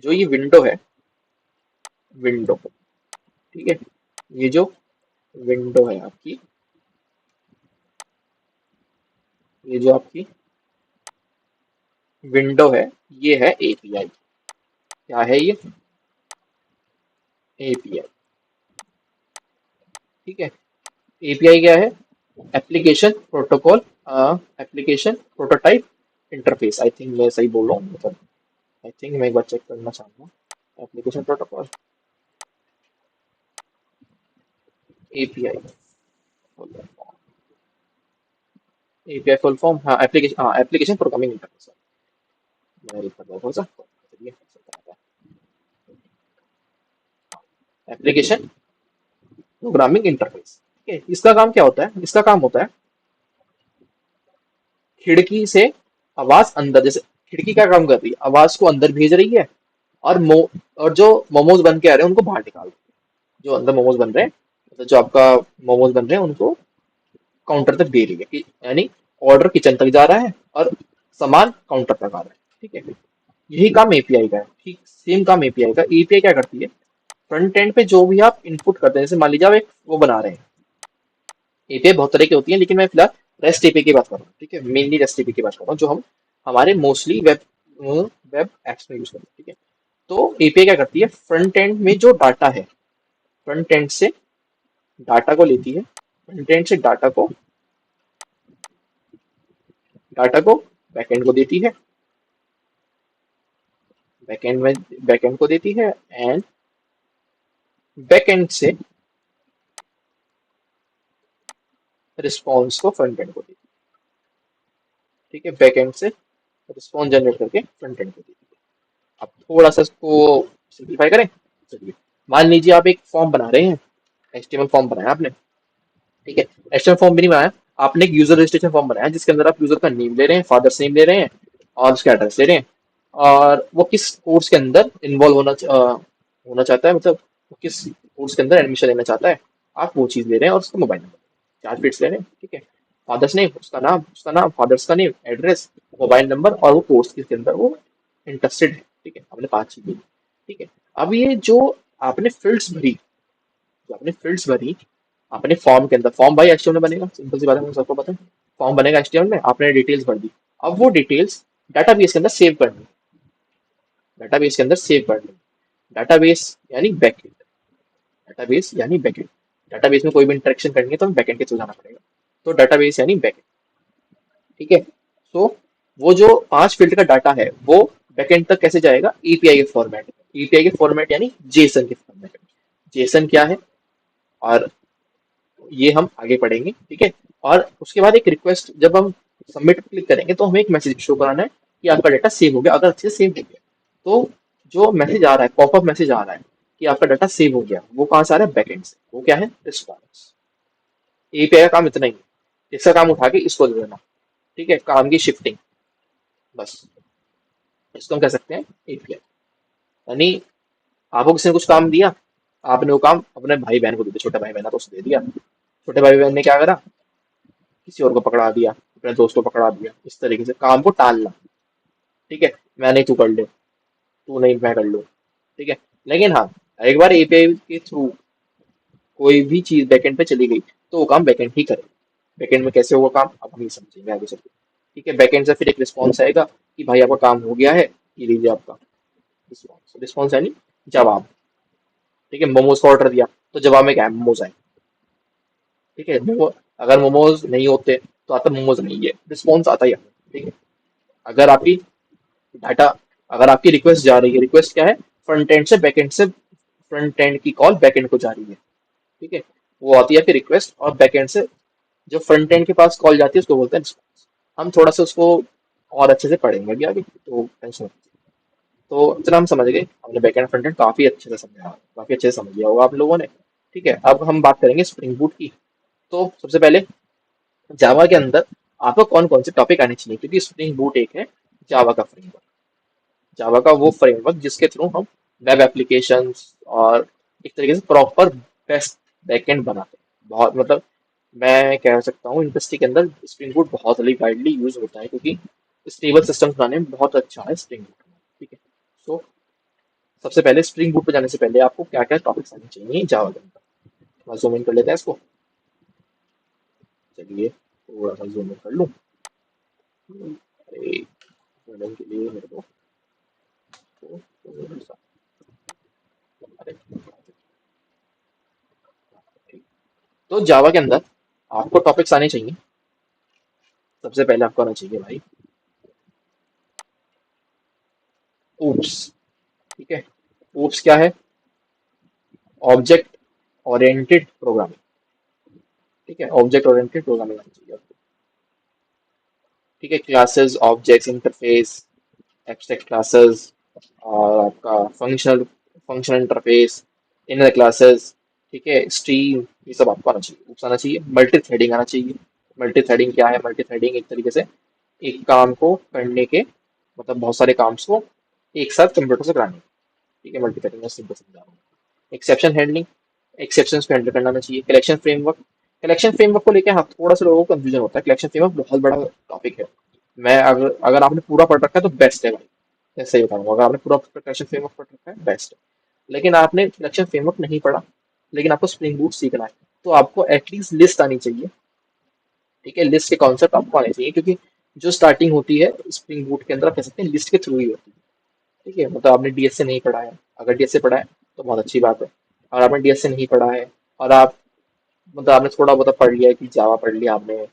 जो ये विंडो है, विंडो, ठीक है, ये जो विंडो है आपकी, ये जो आपकी विंडो है, ये है एपीआई, क्या है ये, एपीआई, ठीक है। एपीआई क्या है, application protocol, application prototype interface, I think मैं सही बोल रहा हूँ, मतलब आई थिंक मैं एक बार चेक करना चाहूंगा, application protocol, API, API full form, हाँ एप्लीकेशन, हाँ एप्लीकेशन प्रोग्रामिंग इंटरफेस, मैं लिख कर थोड़ा सा, चलिए एप्लीकेशन प्रोग्रामिंग इंटरफेस, ठीक है। इसका काम क्या होता है, इसका काम होता है खिड़की से आवाज अंदर, जैसे खिड़की क्या काम कर रही है, आवाज को अंदर भेज रही है, और और जो मोमोज बन के आ रहे हैं उनको बाहर निकाल रही है, जो अंदर मोमोज बन रहे हैं, मतलब जो आपका मोमोज बन रहे हैं उनको काउंटर तक दे रही है, कि यानी ऑर्डर किचन तक जा रहा है और सामान काउंटर तक आ रहा है, ठीक है। यही काम एपीआई का है, ठीक सेम काम एपीआई का, एपीआई क्या करती है, फ्रंट एंड पे जो भी आप इनपुट करते हैं, जैसे मान लीजिए आप एक वो बना रहे हैं, एपीआई बहुत तरह की होती है, लेकिन मैं फिलहाल रेस्ट एपीआई की बात कर रहा हूँ, ठीक है, मेनली रेस्ट एपीआई की बात कर रहा हूँ, जो हम हमारे मोस्टली वेब वेब एप्स में यूज करते हैं, ठीक है। तो एपीआई क्या करती है, फ्रंट एंड में जो डाटा है, फ्रंट एंड से डाटा को लेती है, फ्रंट एंड से डाटा को बैक एंड को देती है, बैक एंड में बैक एंड को देती है, एंड बैक एंड से रिस्पॉन्स को फ्रंट एंड को देती है, ठीक है, बैक एंड से रिस्पॉन्स जनरेट करके फ्रंट एंड को देती है। अब थोड़ा सा इसको सिंप्लीफाई करें, चलिए, मान लीजिए आप एक फॉर्म बना रहे हैं, एचटीएमएल फॉर्म बनाया आपने, ठीक है, एचटीएमएल फॉर्म भी नहीं बनाया, आपने एक यूजर रजिस्ट्रेशन फॉर्म बनाया जिसके अंदर आप यूजर का नेम ले रहे हैं, फादर्स नेम ले रहे हैं और उसका एड्रेस ले रहे हैं, और वो किस कोर्स के अंदर इन्वॉल्व होना चाहता है, मतलब वो किस कोर्स के अंदर एडमिशन लेना चाहता है, आप वो चीज़ ले रहे हैं और उसका मोबाइल नंबर, 4 फील्ड्स ले रहे हैं, ठीक है। फादर्स नेम, उसका नाम, फादर्स का नेम, एड्रेस, मोबाइल नंबर और वो कोर्स के अंदर वो इंटरेस्टेड है, ठीक है। आपने 5 चीजें, ठीक है। अब ये जो आपने फील्ड्स भरी, जो आपने फील्ड्स भरी अपने फॉर्म के अंदर, फॉर्म भाई एचटीएमएल में बनेगा, सिंपल सी बात है, मुझे सबको पता है। फॉर्म बनेगा एचटीएमएल में, आपने डिटेल्स भर दी। अब वो डिटेल्स डाटाबेस के अंदर सेव करनी, डाटाबेस के अंदर सेव करनी। डाटाबेस यानी बैकएंड, डाटाबेस यानी बैकएंड। डाटाबेस में कोई भी इंटरेक्शन करनी है तो हमें बैकएंड के थ्रू जाना पड़ेगा, तो डाटाबेस यानी बैकएंड, ठीक है। सो वो जो 5 फील्ड का डाटा है वो बैकएंड तक कैसे जाएगा, एपीआई के फॉर्मेट में। एपीआई के फॉर्मेट यानी जेसन के फॉर्मेट में। जेसन क्या है और ये हम आगे पढ़ेंगे, ठीक है। और उसके बाद एक रिक्वेस्ट, जब हम सबमिट क्लिक करेंगे तो हमें एक मैसेज शो कराना है कि आपका डाटा सेव हो गया। अगर अच्छे से सेव हो गया तो जो मैसेज आ रहा है, पॉपअप मैसेज आ रहा है कि आपका डाटा सेव हो गया, वो कहाँ से आ रहा है, बैकएंड से। वो क्या है, रिस्पॉन्स। एपीआई का काम इतना ही है, इसका काम उठा के इसको दे देना, ठीक है, काम की शिफ्टिंग, बस। इसको हम कह सकते हैं एपीआई। यानी आपको किसी ने कुछ काम दिया, आपने वो काम अपने भाई बहन को दे दिया, छोटा भाई बहन है तो उसे दे दिया। छोटे भाई बहन ने क्या करा, किसी और को पकड़ा दिया, अपने दोस्त को पकड़ा दिया, इस तरीके से काम को टालना, ठीक है। मैं नहीं तू कर ले, तू नहीं मैं कर लूँ, ठीक है। लेकिन हाँ, एक बार एपीआई के थ्रू कोई भी चीज बैकएंड पे चली गई तो वो काम बैकएंड ही करे। बैकएंड में कैसे होगा काम, अब हम ये समझेंगे आगे चल के, ठीक है। बैकएंड से फिर एक रिस्पॉन्स आएगा कि भाई आपका काम हो गया है, ये लीजिए आपका रिस्पॉन्स। रिस्पॉन्स यानी जवाब, ठीक है। मोमोज का ऑर्डर दिया तो जवाब में क्या है, मोमोज आए, ठीक है। अगर मोमोज नहीं होते तो आता मोमोज नहीं है, रिस्पॉन्स आता ही आता, ठीक है। अगर आपकी डाटा, अगर आपकी रिक्वेस्ट जा रही है, रिक्वेस्ट क्या है, फ्रंट एंड से बैक एंड से, फ्रंट एंड की कॉल बैक एंड को जा रही है, ठीक है। वो आती है फिर रिक्वेस्ट, और बैक एंड से जो फ्रंट एंड के पास कॉल जाती है उसको बोलते हैं रिस्पॉन्स। हम थोड़ा सा उसको और अच्छे से पढ़ेंगे अभी आगे, तो टेंशन मत लीजिए। तो इतना हम समझ गए, हमने बैक एंड फ्रंट एंड काफी अच्छे से समझा, काफी अच्छे से समझ लिया होगा आप लोगों ने, ठीक है। अब हम बात करेंगे स्प्रिंग बूट की। तो सबसे पहले जावा के अंदर आपको कौन कौन से टॉपिक आने चाहिए, क्योंकि स्प्रिंग बूट एक है जावा का फ्रेमवर्क, जावा का वो फ्रेमवर्क जिसके थ्रू हम वेब एप्लीकेशंस और एक तरीके से प्रॉपर बेस्ट बैकएंड बनाते हैं। बहुत मतलब मैं कह सकता हूँ इंडस्ट्री के अंदर स्प्रिंग बूट बहुत वाइडली यूज होता है, क्योंकि स्टेबल सिस्टम बनाने में बहुत अच्छा है स्प्रिंग बूट, ठीक है। सो सबसे पहले स्प्रिंग बूट पे जाने से पहले आपको क्या क्या टॉपिक्स आने चाहिए जावा के अंदर। मैं जूम इन कर लेते हैं इसको, चलिए थोड़ा सा जूम इन कर लूँ। अरे join के लिए मेरे को थोड़ा सा, अरे ठीक। तो जावा के अंदर आपको टॉपिक्स आने चाहिए। सबसे पहले आपको आना चाहिए भाई oops, ठीक है। oops क्या है, ऑब्जेक्ट ओरिएंटेड प्रोग्रामिंग, ठीक है। ऑब्जेक्ट ओरिएंटेड प्रोग्रामिंग आनी चाहिए आपको, ठीक है। Classes, objects, interface, abstract classes, और आपका functional functional interface, inner classes, ठीक है, स्ट्रीम, ये सब आपको आना चाहिए। oops आना चाहिए। मल्टी थ्रेडिंग आना चाहिए। मल्टी थ्रेडिंग क्या है, मल्टी थ्रेडिंग एक तरीके से एक काम को करने के, मतलब बहुत सारे काम को एक साथ कंप्यूटर से कराने, ठीक है। मल्टी थ्रेडिंग में सिंपल समझा रहा हूँ। एक्सेप्शन हैंडलिंग, एक्सेप्शंस को हैंडल करना आना चाहिए। कलेक्शन फ्रेमवर्क, कलेक्शन फ्रेमवर्क को लेकर हाँ थोड़ा सा लोगों को कंफ्यूजन होता है। कलेक्शन फ्रेमवर्क बहुत बड़ा टॉपिक है। मैं अगर अगर आपने पूरा पढ़ रखा है तो बेस्ट है भाई, मैं सही बताऊंगा। अगर आपने पूरा कलेक्शन फ्रेमवर्क पढ़ रखा है बेस्ट है। लेकिन आपने कलेक्शन फ्रेमवर्क नहीं पढ़ा, लेकिन आपको स्प्रिंग बूट सीखना है, तो आपको एटलीस्ट लिस्ट आनी चाहिए, ठीक है। लिस्ट के कॉन्सेप्ट आपको आने चाहिए, क्योंकि जो स्टार्टिंग होती है स्प्रिंग बूट के अंदर आप कह सकते हैं लिस्ट के थ्रू ही होती है, ठीक है। मतलब आपने डीएस से नहीं पढ़ा है, अगर डीएस से पढ़ा है तो बहुत अच्छी बात है। अगर आपने डीएस से नहीं पढ़ा है और आप मतलब आपने थोड़ा बहुत पढ़ लिया है कि जावा पढ़ लिया आपने,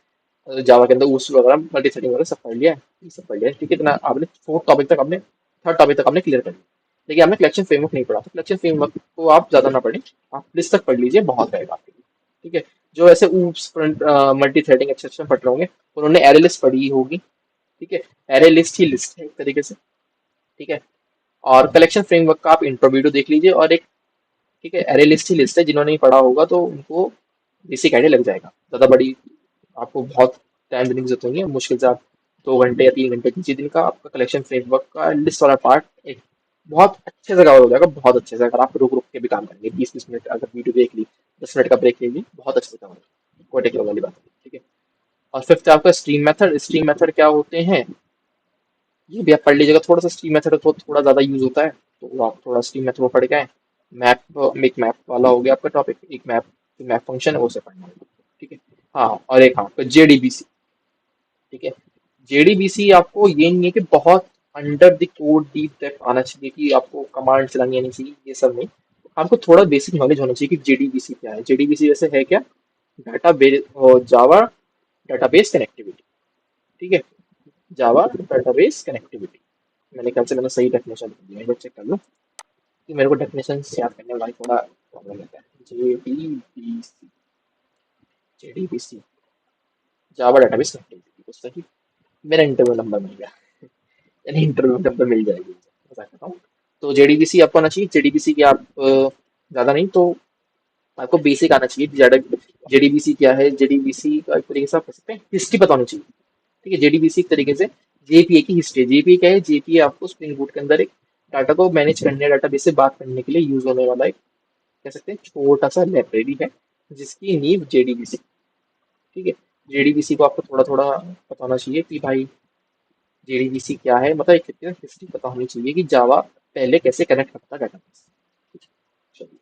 जावा के अंदर उस वगैरह मल्टी थ्रेडिंग वगैरह सब पढ़ लिया है, ये सब पढ़ लिया है, ठीक है। इतना आपने फोर्थ टॉपिक तक आपने, थर्ड टॉपिक तक आपने क्लियर कर लिया, लेकिन आपने कलेक्शन फ्रेमवर्क नहीं पढ़ा, तो कलेक्शन फ्रेमवर्क को आप ज्यादा ना पढ़ें, आप लिस्ट तक पढ़ लीजिए, बहुत रहेगा आपके लिए, ठीक है। जो ऐसे ऊप्स मल्टी थ्रेडिंग एक्सेप्शन पढ़ रहे होंगे उन्होंने एरे लिस्ट पढ़ी होगी, ठीक है। एरे लिस्ट ही लिस्ट है एक तरीके से, ठीक है। और कलेक्शन फ्रेमवर्क का आप इंट्रो वीडियो देख लीजिए, और एक, ठीक है, एरे लिस्ट ही लिस्ट है, जिन्होंने नहीं पढ़ा होगा तो उनको बेसिक आइडिया लग जाएगा, ज्यादा बड़ी आपको बहुत टाइम देने की जरूरत नहीं है, मुश्किल से आप 2 घंटे या 3 घंटे, किसी दिन का आपका कलेक्शन फ्रेमवर्क का लिस्ट वाला पार्ट एक बहुत अच्छे से कवर हो जाएगा, बहुत अच्छे से। अगर आप रुक रुक के भी काम करेंगे, 20-20 मिनट अगर वीडियो देख ली, 10 मिनट का ब्रेक ले ली, बहुत अच्छे से कवर होगा, कोई टेक्निकल वाली बात नहीं, ठीक है। और फिफ्थ आपका स्ट्रीम मेथड। स्ट्रीम मेथड क्या होते हैं, ये भी आप पढ़ लीजिएगा, थोड़ा सा स्ट्रीम मेथड तो थोड़ा ज्यादा यूज होता है, तो आप थोड़ा स्ट्रीम मेथड में पढ़ गए। मैप, एक मैप वाला हो गया आपका टॉपिक, एक मैप, मैप फंक्शन है, वो से पढ़ना होगा, ठीक है। हाँ, और एक आपका जेडीबीसी, ठीक है। जेडीबीसी आपको ये नहीं है कि बहुत under the code deep depth आना चाहिए, कि आपको कमांड चलानी आनी चाहिए, ये सब नहीं। आपको थोड़ा बेसिक नॉलेज होना चाहिए कि जेडीबीसी क्या है। जेडीबीसी वैसे है क्या, डाटा बेस, जावा डाटाबेस कनेक्टिविटी, ठीक है। जावा डाटाबेस कनेक्टिविटी, मैंने ख्याल से मैंने सही डेफिनेशन दी है, एक बार चेक कर लो, कि मेरे को डेफिनेशन याद करने में भाई थोड़ा प्रॉब्लम रहता है। जेडीबीसी, जेडीबीसी, जावा डाटाबेस कनेक्टिविटी, तो सही मेरा इंटरव्यू नंबर मिल गया, यानी इंटरव्यू नंबर मिल जाएगी, ऐसा करता हूँ। तो जेडीबीसी आपको आना चाहिए। जेडीबीसी की आप ज्यादा नहीं तो आपको बेसिक आना चाहिए, ज्यादा। जेडीबीसी क्या है, जेडीबीसी का एक तरीके से आप कह सकते हैं हिस्ट्री पता होनी चाहिए, ठीक है। जेडीबीसी एक तरीके से जेपीए की हिस्ट्री। जेपीए क्या है, जेपीए आपको स्प्रिंग बूट के अंदर एक डाटा को मैनेज करने, डाटाबेस से बात करने के लिए यूज होने वाला एक, कह सकते हैं छोटा सा लाइब्रेरी है, जिसकी नींव जेडीबीसी, ठीक है। जेडीबीसी को आपको थोड़ा थोड़ा पता होना चाहिए कि भाई जेडीबीसी क्या है, मतलब एक तरीके से हिस्ट्री पता होनी चाहिए कि जावा पहले कैसे कनेक्ट करता है डाटाबेस। चलिए,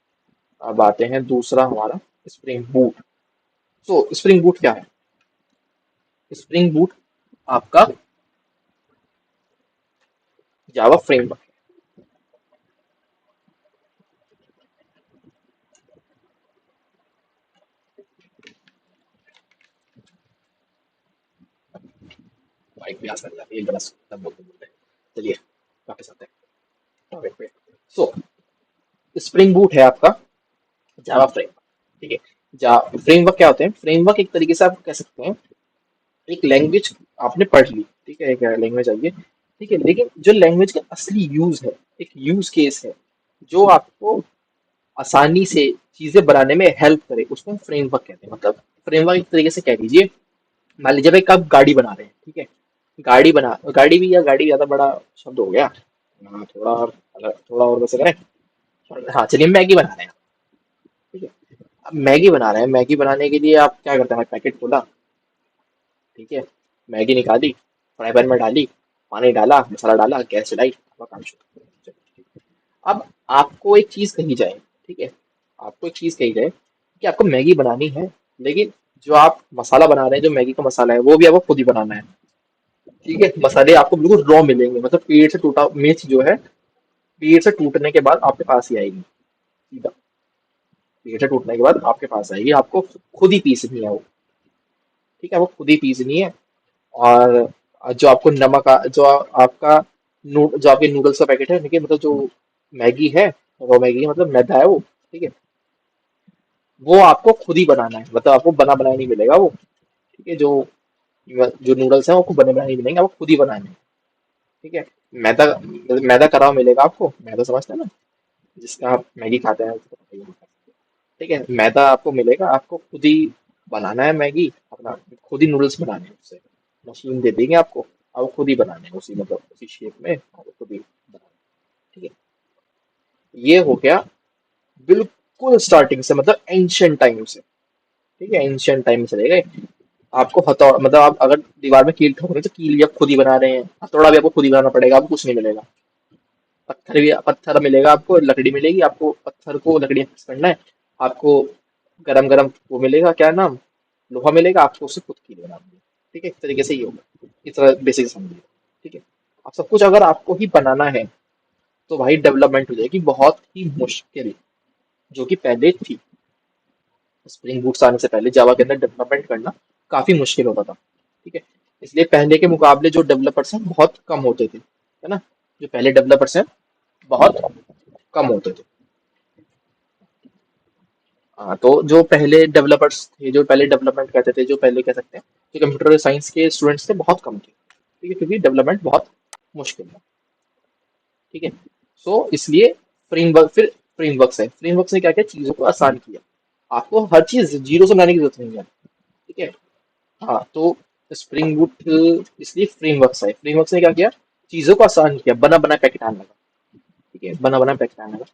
अब आते हैं दूसरा हमारा, स्प्रिंग बूट। तो स्प्रिंग बूट क्या है, स्प्रिंग बूट आपका जावा फ्रेमवर्क। बाइक भी आ सकता है, ये बड़ा सब बोलते बोलते हैं। चलिए वापस आते हैं टॉपिक पे। सो स्प्रिंग बूट है आपका जावा फ्रेमवर्क, ठीक है। जा फ्रेमवर्क क्या होते हैं, फ्रेमवर्क एक तरीके से आप कह सकते हैं एक लैंग्वेज आपने पढ़ ली, ठीक है, एक लैंग्वेज आई है, ठीक है, लेकिन जो लैंग्वेज का असली यूज है, एक यूज केस है, जो आपको आसानी से चीजें बनाने में हेल्प करे, उसको हम फ्रेमवर्क कहते हैं। मतलब फ्रेमवर्क एक तरीके से कह लीजिए, मान लीजिए भाई आप गाड़ी बना रहे हैं, ठीक है। गाड़ी भी, या गाड़ी ज्यादा बड़ा शब्द हो गया, हाँ, थोड़ा और अलग, थोड़ा और वैसे करें। हाँ चलिए, मैगी बना रहे हैं, ठीक है। अब मैगी बना रहे हैं, मैगी बनाने के लिए आप क्या करते हैं, पैकेट खोला, ठीक है, मैगी निकाली, फ्राई पैन में डाली, पानी डाला, मसाला डाला, गैस जलाई, आपका काम शुरू। अब आपको एक चीज कही जाए, ठीक है, आपको एक चीज कही जाए कि आपको मैगी बनानी है, लेकिन जो आप मसाला बना रहे हैं, जो मैगी का मसाला है, वो भी आपको खुद ही बनाना है, ठीक है। मसाले आपको बिल्कुल रॉ मिलेंगे, मतलब पेड़ से टूटा मिर्च जो है, पेड़ से टूटने के बाद आपके पास ही आएगी, सीधा पेड़ से टूटने के बाद आपके पास आएगी, आपको खुद ही पीसनी है वो, ठीक है, वो खुद ही पीसनी है। और जो आपको नमक जो आपका जो आपके नूडल्स का पैकेट है, ठीक है, मतलब जो मैगी है, वो मैगी है, मतलब मैदा है वो, ठीक है, वो आपको खुद ही बनाना है, मतलब आपको बना बनाया नहीं मिलेगा वो, ठीक है। जो जो नूडल्स हैं वो आपको बने बनाए नहीं मिलेंगे, आपको खुद ही बनाने हैं, ठीक है। मैदा, मैदा करा हुआ मिलेगा आपको, मैदा समझते हैं ना, जिसका आप मैगी खाते हैं, उसको पता ही होगा, ठीक है। मैदा आपको मिलेगा, आपको खुद ही बनाना है मैगी अपना, खुद ही नूडल्स बनाने हैं उससे, मशीन दे देंगे आपको, आपको खुद ही बनाने हैं उसी, मतलब उसी शेप में आपको खुद ही बनाना है, ठीक है। ये हो गया बिल्कुल स्टार्टिंग से, मतलब एंशियंट टाइम से, ठीक है, एंशियंट टाइम से चले गए। आपको हथौड़ा, मतलब आप अगर दीवार में कील ठोक रहे हैं, तो कील भी आप खुद ही बना रहे हैं, हथौड़ा भी आपको खुद ही बनाना पड़ेगा, आपको कुछ नहीं मिलेगा। पत्थर भी, पत्थर मिलेगा आपको, लकड़ी मिलेगी आपको, पत्थर को लकड़ी मिक्स करना है आपको, गरम गरम वो मिलेगा, क्या नाम, लोहा मिलेगा आपको, उससे खुद कील बनानी है, ठीक है। इस तरीके से ही होगा, इस तरह बेसिक समझिए, ठीक है। अब सब कुछ अगर आपको ही बनाना है, तो भाई डेवलपमेंट हो जाएगी बहुत ही मुश्किल, जो कि पहले थी। स्प्रिंग बूट्स आने से पहले जावा के अंदर डेवलपमेंट करना काफी मुश्किल होता था, ठीक है। इसलिए पहले के मुकाबले जो डेवलपर्स हैं बहुत कम होते थे, है ना, जो पहले डेवलपर्स हैं बहुत कम होते थे। हाँ, तो जो पहले डेवलपर्स थे, जो पहले डेवलपमेंट करते थे, जो पहले कह सकते हैं जो कंप्यूटर साइंस के स्टूडेंट्स थे, बहुत कम थे, ठीक है, क्योंकि डेवलपमेंट बहुत मुश्किल है, ठीक है। सो इसलिए फ्रेमवर्क, फिर फ्रेमवर्क ने क्या किया, चीजों को आसान किया, आपको हर चीज जीरो से बनाने की जरूरत नहीं है, ठीक है। हाँ, तो स्प्रिंग बूट इसलिए फ्रेमवर्क है। फ्रेमवर्क ने क्या किया, चीजों को आसान किया, बना बना पैकेट आने लगा। ठीक है, बना बना पैकेट आने लगा।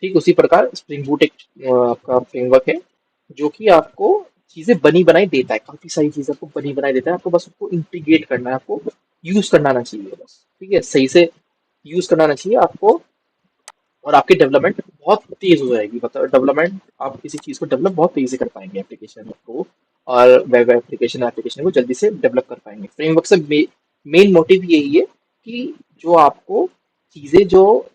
ठीक उसी प्रकार स्प्रिंग बूट एक आपका फ्रेमवर्क है जो कि आपको चीजें बनी बनाई देता है, काफी सारी चीजें आपको बनी बनाई देता है। आपको बस उसको इंटीग्रेट करना है, आपको यूज करना आना चाहिए बस। ठीक है, सही से यूज करना आना चाहिए आपको, और आपकी डेवलपमेंट बहुत तेज हो जाएगी। मतलब डेवलपमेंट, आप किसी चीज को डेवलप बहुत तेजी से कर पाएंगे एप्लीकेशन को, और वेब एप्लीकेशन एप्लीकेशन को जल्दी से डेवलप कर पाएंगे। फ्रेमवर्क से मेन मोटिव यही है कि जो आपको चीजें जो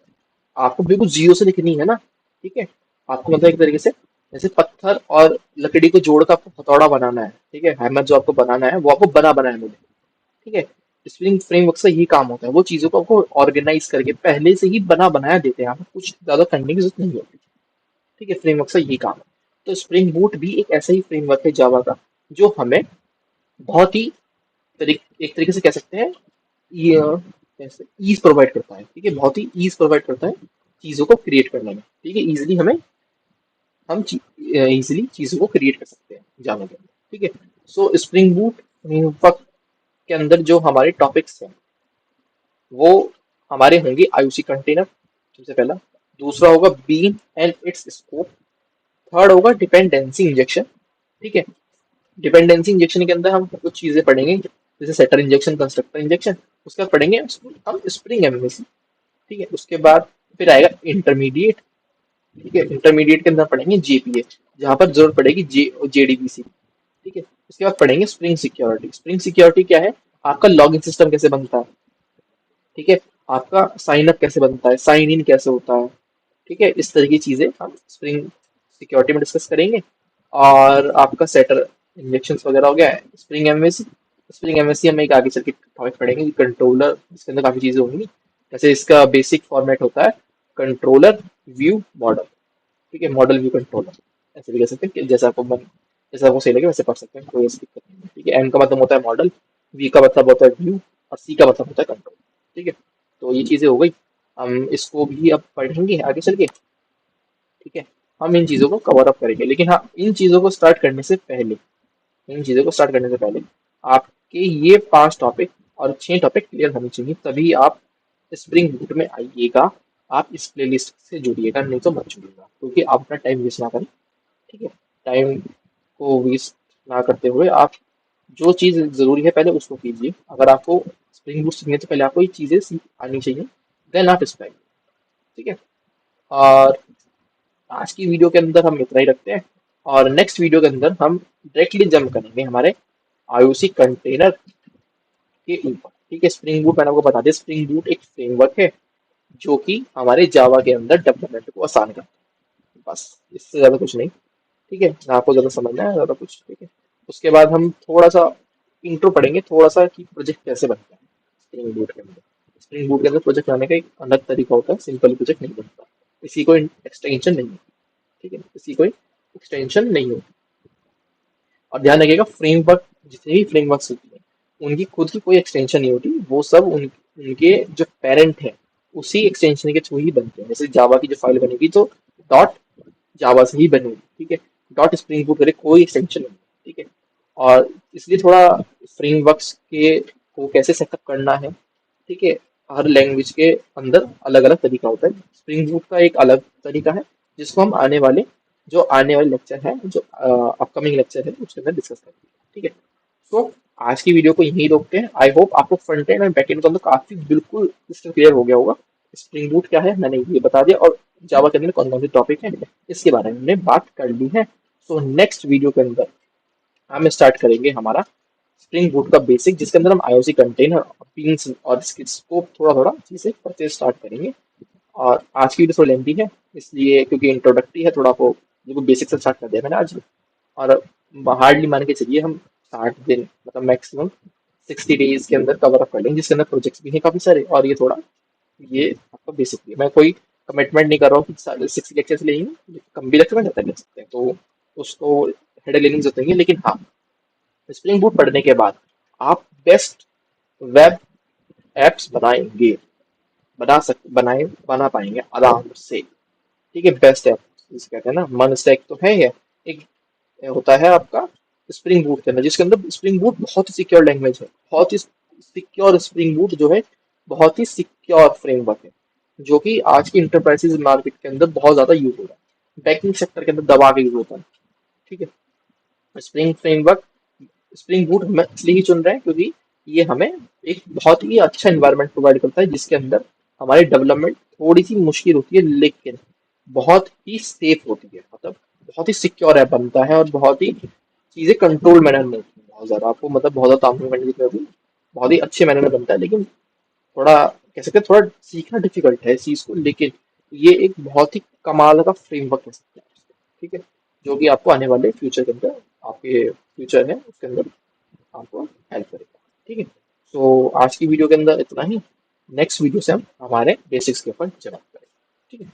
आपको बिल्कुल जीरो से लिखनी है ना, ठीक है, आपको मतलब एक तरीके से जैसे पत्थर और लकड़ी को जोड़ कर आपको हथौड़ा बनाना है, ठीक है, हैमर जो आपको बनाना है वो आपको बना बनाया मिले। ठीक है, स्प्रिंग फ्रेमवर्क से यही काम होता है, वो चीजों को आपको ऑर्गेनाइज करके पहले से ही बना बनाया देते हैं, आपको कुछ ज्यादा करने की जरूरत नहीं होती। ठीक है, फ्रेमवर्क से यही काम है। तो स्प्रिंग बूट भी एक ऐसा ही फ्रेमवर्क है जावा का, जो हमें बहुत ही एक तरीके से कह सकते हैं ये कैसे ईज प्रोवाइड करता है। ठीक है, बहुत ही ईज प्रोवाइड करता है चीजों को क्रिएट करने में। ठीक है, इजिली हम इजिली चीजों को क्रिएट कर सकते हैं जावा के अंदर। ठीक है, सो स्प्रिंग बूट फ्रेमवर्क के अंदर जो हमारे टॉपिक्स हैं वो हमारे होंगे आईओसी कंटेनर, सबसे पहला। दूसरा होगा beam and it's scope. Third होगा डिपेंडेंसी इंजेक्शन। ठीक है, डिपेंडेंसी इंजेक्शन के अंदर हम कुछ चीजें पढ़ेंगे, जैसे सेटर इंजेक्शन, कंस्ट्रक्टर इंजेक्शन। उसके बाद पढ़ेंगे हम स्प्रिंग एमवेसी। ठीक है, उसके बाद फिर आएगा इंटरमीडिएट। ठीक है, इंटरमीडिएट के अंदर पढ़ेंगे जेपीए, जहां पर जरूरत पड़ेगी जेडीबीसी। ठीक है, उसके बाद पढ़ेंगे स्प्रिंग सिक्योरिटी। स्प्रिंग सिक्योरिटी क्या है, आपका लॉगिन सिस्टम कैसे बनता है। ठीक है, आपका साइन अप कैसे बनता है, साइन इन कैसे होता है। ठीक है, इस तरह की चीजें हम स्प्रिंग सिक्योरिटी में डिस्कस करेंगे। और आपका सेटर इंजेक्शन वगैरह हो गया है स्प्रिंग एमवेसी। स्प्रिंग एमवेसी हम एक आगे चल के टॉपिक पढ़ेंगे, कंट्रोलर, इसके अंदर काफी चीजें होंगी। जैसे इसका बेसिक फॉर्मेट होता है कंट्रोलर व्यू मॉडल। ठीक है, मॉडल व्यू कंट्रोलर, ऐसे भी कह सकते हैं कि जैसा आपको सही लगे वैसे पढ़ सकते हैं, कोई ऐसी दिक्कत नहीं है। ठीक है, एम का मतलब होता है मॉडल, वी का मतलब होता है व्यू, और सी का मतलब होता है कंट्रोल। ठीक है, तो ये चीजें हो गई, हम इसको भी अब पढ़ेंगे आगे चल के। ठीक है, हम इन चीजों को कवर अप करेंगे, लेकिन हाँ, इन चीजों को स्टार्ट करने से पहले, इन चीजों को स्टार्ट करने से पहले आपके ये 5 टॉपिक और 6 टॉपिक क्लियर होने चाहिए, तभी आप स्प्रिंग बूट में आइएगा। आप इस प्लेलिस्ट से जुड़िएगा, नहीं तो मत जुड़िएगा, क्योंकि आप अपना टाइम वेस्ट ना करें। ठीक है, टाइम को वेस्ट ना करते हुए आप जो चीज़ ज़रूरी है पहले उसको कीजिए। अगर आपको स्प्रिंग बूट सीखनी है तो पहले आपको ये चीज़ें सीख आनी चाहिए, देन आप इस पर आइए। ठीक है, और आज की वीडियो के अंदर हम इतना ही रखते हैं, और नेक्स्ट वीडियो के अंदर हम डायरेक्टली जंप करेंगे हमारे आईओसी कंटेनर के ऊपर। ठीक है, स्प्रिंग बूट मैंने आपको बता दिया, स्प्रिंग बूट एक फ्रेमवर्क है जो कि हमारे जावा के अंदर डेवलपमेंट को आसान करता है, बस इससे ज़्यादा कुछ नहीं। ठीक है, ना आपको ज़्यादा समझना है ज़्यादा कुछ। ठीक है, उसके बाद हम थोड़ा सा इंट्रो पढ़ेंगे, थोड़ा सा कि प्रोजेक्ट कैसे बनता है स्प्रिंग बूट के अंदर। स्प्रिंग बूट के अंदर प्रोजेक्ट बनाने का एक अलग तरीका होता है, सिंपल प्रोजेक्ट नहीं बनता, इसी को एक्सटेंशन नहीं है। ठीक है, इसी कोई एक्सटेंशन नहीं होती। और ध्यान रखिएगा, फ्रेमवर्क, जितने भी फ्रेमवर्क्स होती हैं उनकी खुद की कोई एक्सटेंशन नहीं होती, वो सब उनके जो पेरेंट है उसी एक्सटेंशन के थ्रू ही बनते हैं। जैसे जावा की जो फाइल बनेगी तो डॉट जावा से ही बनेगी। ठीक है, डॉट स्प्रिंग बूट करे कोई एक्सटेंशन नहीं। ठीक है, और इसलिए थोड़ा फ्रेमवर्क्स के को कैसे सेटअप करना है, ठीक है, हर लैंग्वेज के अंदर अलग अलग तरीका होता है। स्प्रिंग बूट का एक अलग तरीका है, जिसको हम आने वाले लेक्चर है, जो अपकमिंग लेक्चर है उसके अंदर डिस्कस करेंगे। ठीक है, तो आज की वीडियो को यहीं रोकते हैं। आई होप आपको फ्रंट एंड और बैक एंड का अंदर काफी बिल्कुल क्रिस्टल क्लियर हो गया होगा। स्प्रिंग बूट क्या है मैंने ये बता दिया, और जावा के अंदर कौन कौन से टॉपिक है इसके बारे में हमने बात कर ली है। तो नेक्स्ट वीडियो के अंदर हम स्टार्ट करेंगे हमारा स्प्रिंग बूट का बेसिक, जिसके अंदर हम आईओसी कंटेनर, बीन्स और इसकी स्कोप थोड़ा थोड़ा चीजें पढ़ते स्टार्ट करेंगे। और आज की वीडियो थोड़ी लेंथी है, इसलिए क्योंकि इंट्रोडक्टरी है, थोड़ा आपको बिल्कुल बेसिक से स्टार्ट कर दिया मैंने आज। और हार्डली मान के चलिए हम 60 दिन, मतलब मैक्सिमम 60 डेज के अंदर कवर अप कर लेंगे, जिसके अंदर प्रोजेक्ट्स भी हैं काफी सारे। और ये आपका बेसिक है, मैं कोई कमिटमेंट नहीं कर रहा हूँ कि 60 लेक्चर्स लेंगे, कम भी लेक्चर में ज़्यादा ले सकते हैं, तो उसको हेडेक लेने की जरूरत नहीं है। लेकिन हाँ, स्प्रिंग बूट पढ़ने के बाद आप बेस्ट वेब एप्स बना पाएंगे आराम से। ठीक है, बेस्ट ऐप जिसे कहते हैं ना, मन स्टैक तो है, ये एक होता है आपका स्प्रिंग बूट के अंदर, जिसके अंदर स्प्रिंग बूट बहुत ही सिक्योर लैंग्वेज है, बहुत ही सिक्योर स्प्रिंग बूट जो है, बहुत ही सिक्योर फ्रेमवर्क है, जो कि आज की इंटरप्राइजेज मार्केट के अंदर बहुत ज्यादा यूज हो रहा है, बैंकिंग सेक्टर के अंदर दबा के यूज होता है। ठीक है। स्प्रिंग फ्रेमवर्क, स्प्रिंग बूट हम इसलिए ही चुन रहे हैं क्योंकि ये हमें एक बहुत ही अच्छा एनवायरनमेंट प्रोवाइड करता है, जिसके अंदर हमारी डेवलपमेंट थोड़ी सी मुश्किल होती है, लेकिन बहुत ही सेफ होती है, मतलब बहुत ही सिक्योर ऐप बनता है, और बहुत ही चीजें कंट्रोल मैनर में होती हैं, बहुत ज्यादा आपको मतलब बहुत ज्यादा तामझाम करने की जरूरत नहीं, बहुत ही अच्छे मैनर में बनता है, लेकिन थोड़ा कह सकते हैं थोड़ा सीखना डिफिकल्ट है इस चीज को, लेकिन ये एक बहुत ही कमाल का फ्रेमवर्क कह सकते हैं इसको, ठीक है, जो कि आपको आने वाले फ्यूचर के अंदर, आपके फ्यूचर है उसके अंदर आपको हेल्प करेगा। ठीक है। तो आज की वीडियो के अंदर इतना ही। नेक्स्ट वीडियो से हम हमारे बेसिक्स के ऊपर जवाब करेंगे। ठीक है।